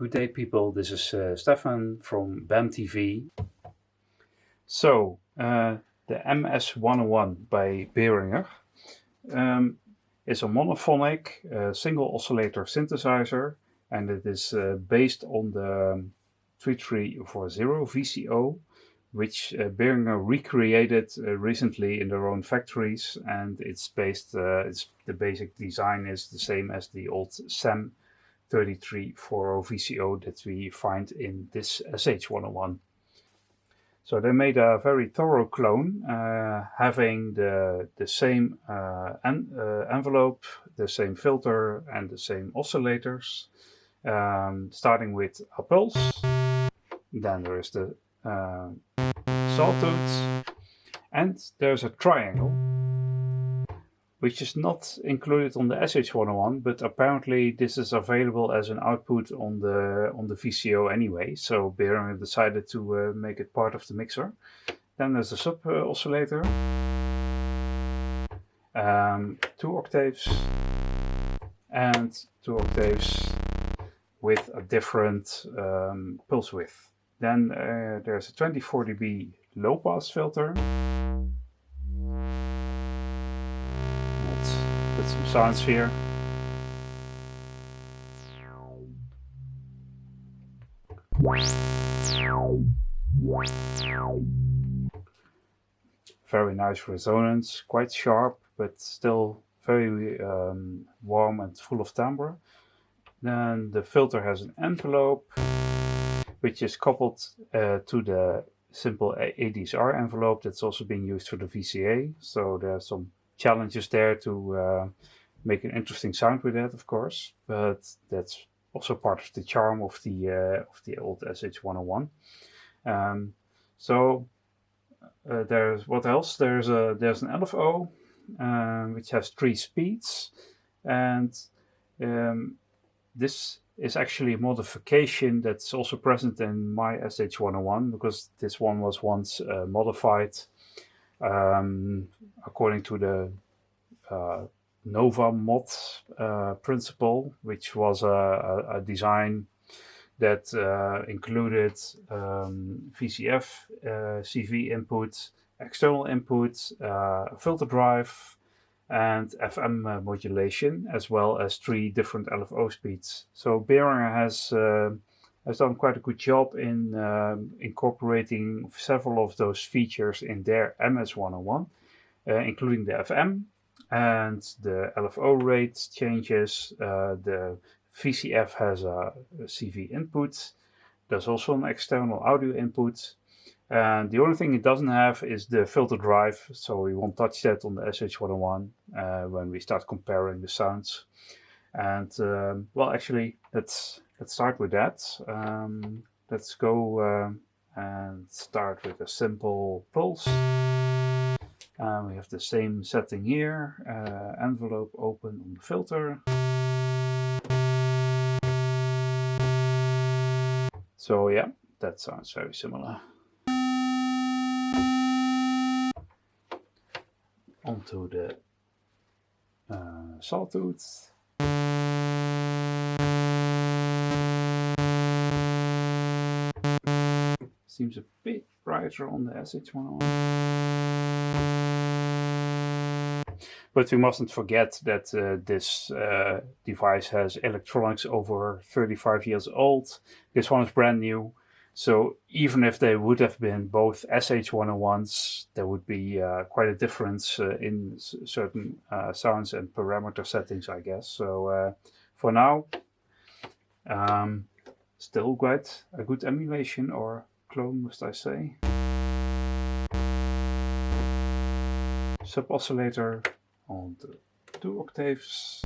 Good day people, this is Stefan from BAM TV. So, the MS-101 by Behringer is a monophonic single oscillator synthesizer, and it is based on the 3340 VCO, which Behringer recreated recently in their own factories, and it's based, the basic design is the same as the old SAM 3340 VCO that we find in this SH-101. So they made a very thorough clone, having the same envelope, the same filter and the same oscillators, starting with a pulse. Then there is the sawtooth, and there's a triangle, which is not included on the SH-101, but apparently this is available as an output on the VCO anyway, so Behringer decided to make it part of the mixer. Then there's a sub oscillator, 2 octaves, and 2 octaves with a different pulse width. Then there's a 24 dB low pass filter. Put some sounds here. Very nice resonance, quite sharp, but still very warm and full of timbre. Then the filter has an envelope, which is coupled to the simple ADSR envelope that's also being used for the VCA. So there's some challenges there to make an interesting sound with that, of course, but that's also part of the charm of the old SH-101. There's what else? There's an LFO which has 3 speeds, and this is actually a modification that's also present in my SH-101, because this one was once modified according to the Nova mod principle, which was a design that included VCF, CV input, external input, filter drive, and FM modulation, as well as 3 different LFO speeds. So Behringer has done quite a good job in incorporating several of those features in their MS-101, including the FM and the LFO rate changes. The VCF has a CV input. There's also an external audio input. And the only thing it doesn't have is the filter drive, so we won't touch that on the SH-101 when we start comparing the sounds. And well, actually, let's start with that. Let's go and start with a simple pulse. We have the same setting here, envelope open on the filter. So yeah, that sounds very similar. Onto the sawtooth. Seems a bit brighter on the SH-101. But we mustn't forget that this device has electronics over 35 years old. This one is brand new. So even if they would have been both SH-101s, there would be quite a difference in certain sounds and parameter settings, I guess. So for now, still quite a good emulation, or clone, must I say. Sub oscillator on the 2 octaves.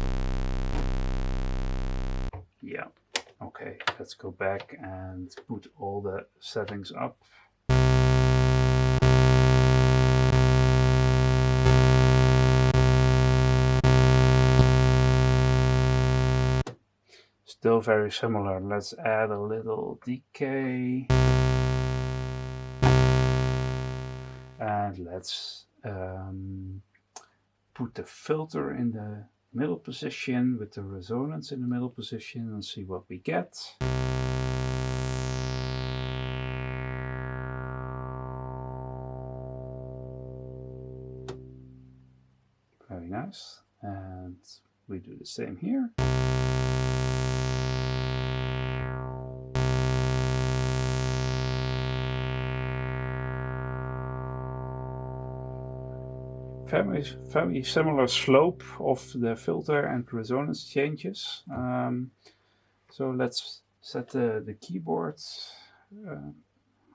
Yeah, okay, let's go back and put all the settings up. Still very similar. Let's add a little decay. And let's put the filter in the middle position with the resonance in the middle position and see what we get. very nice. And we do the same here. Very similar slope of the filter and resonance changes. So let's set the keyboard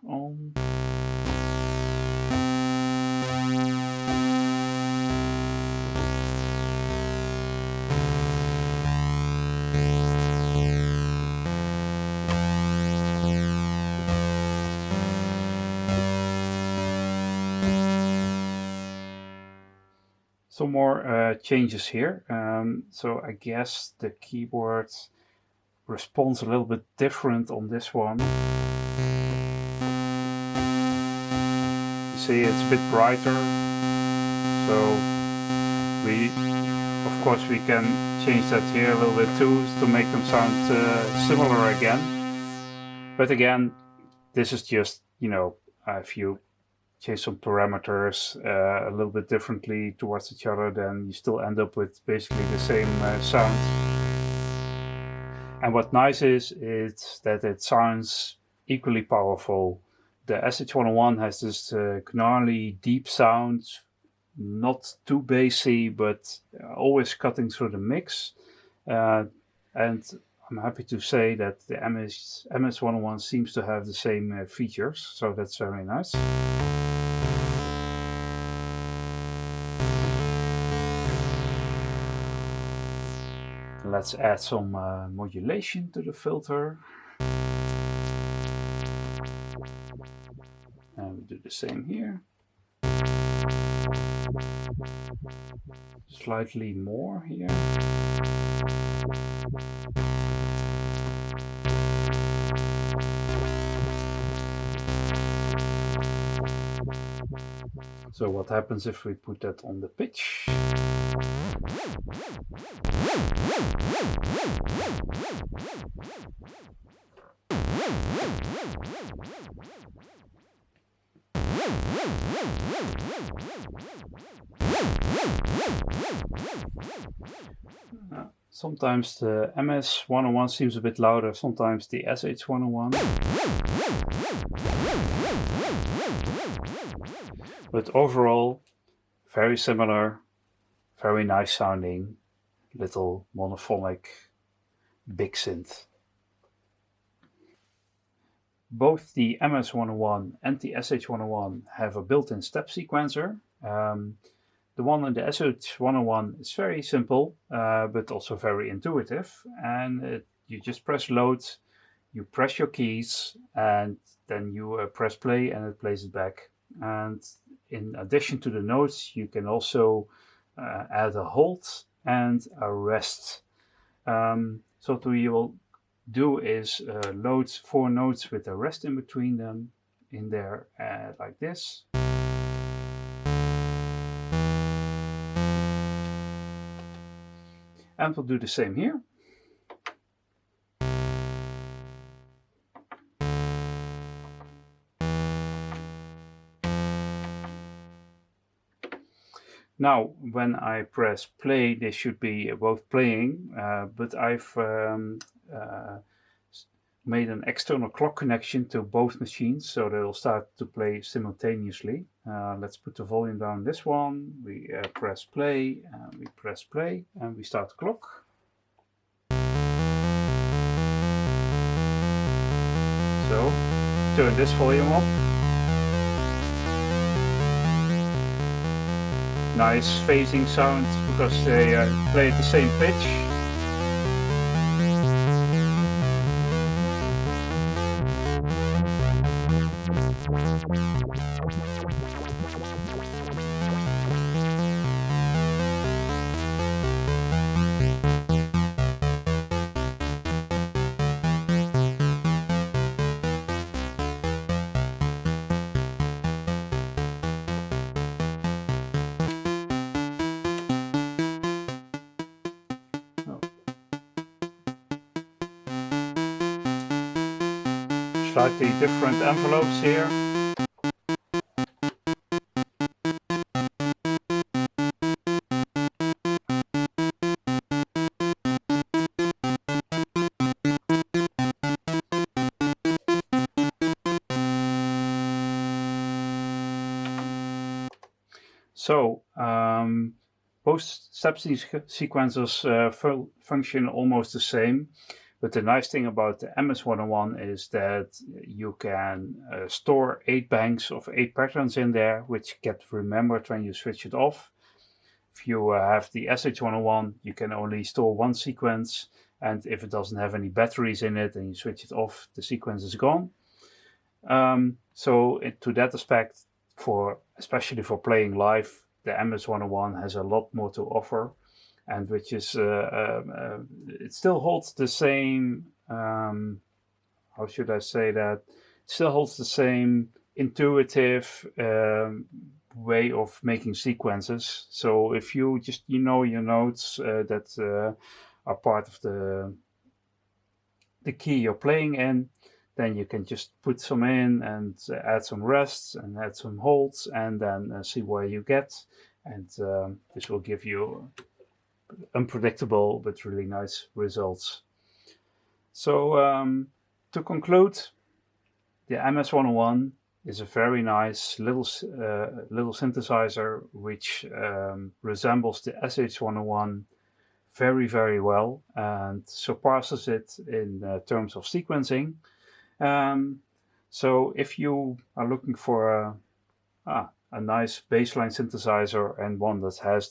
on. Some more changes here. So I guess the keyboard responds a little bit different on this one. You see it's a bit brighter. So of course we can change that here a little bit too to make them sound similar again. But again, this is just, you know, if you change some parameters a little bit differently towards each other, then you still end up with basically the same sound. And what nice is that it sounds equally powerful. The SH-101 has this gnarly, deep sound, not too bassy, but always cutting through the mix. And I'm happy to say that the MS-101 seems to have the same features, so that's very nice. Let's add some modulation to the filter. And we do the same here. Slightly more here. So what happens if we put that on the pitch? Sometimes the MS-101 seems a bit louder, sometimes the SH-101. But overall, very similar, very nice sounding, little monophonic big synth. Both the MS-101 and the SH-101 have a built-in step sequencer. The one in the SH-101 is very simple, but also very intuitive. And you just press load, you press your keys, and then you press play and it plays it back. And in addition to the notes, you can also add a hold and a rest. So what we will do is load 4 notes with a rest in between them in there like this. And we'll do the same here. Now, when I press play, they should be both playing, but I've made an external clock connection to both machines, so they'll start to play simultaneously. Let's put the volume down on this one. We press play, and we press play, and we start the clock. So, turn this volume up. Nice phasing sound because they play at the same pitch. Slightly different envelopes here. Both step sequencers function almost the same, but the nice thing about the MS-101 is that you can store 8 banks of 8 patterns in there, which get remembered when you switch it off. If you have the SH-101, you can only store 1 sequence, and if it doesn't have any batteries in it and you switch it off, the sequence is gone. So to that aspect, especially for playing live, the MS-101 has a lot more to offer, and which is it still holds the same, how should I say that? It still holds the same intuitive way of making sequences. So if you just know your notes that are part of the key you're playing in, then you can just put some in and add some rests and add some holds, and then see where you get. And this will give you unpredictable but really nice results. So to conclude, the MS-101 is a very nice little synthesizer which resembles the SH-101 very, very well and surpasses it in terms of sequencing. So if you are looking for a nice baseline synthesizer and one that has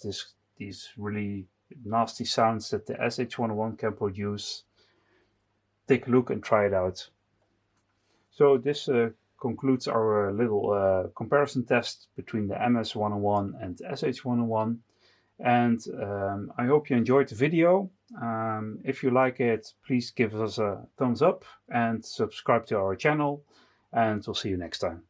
these really nasty sounds that the SH-101 can produce, take a look and try it out. So this concludes our little comparison test between the MS-101 and the SH-101. And I hope you enjoyed the video. If you like it, please give us a thumbs up and subscribe to our channel, and we'll see you next time.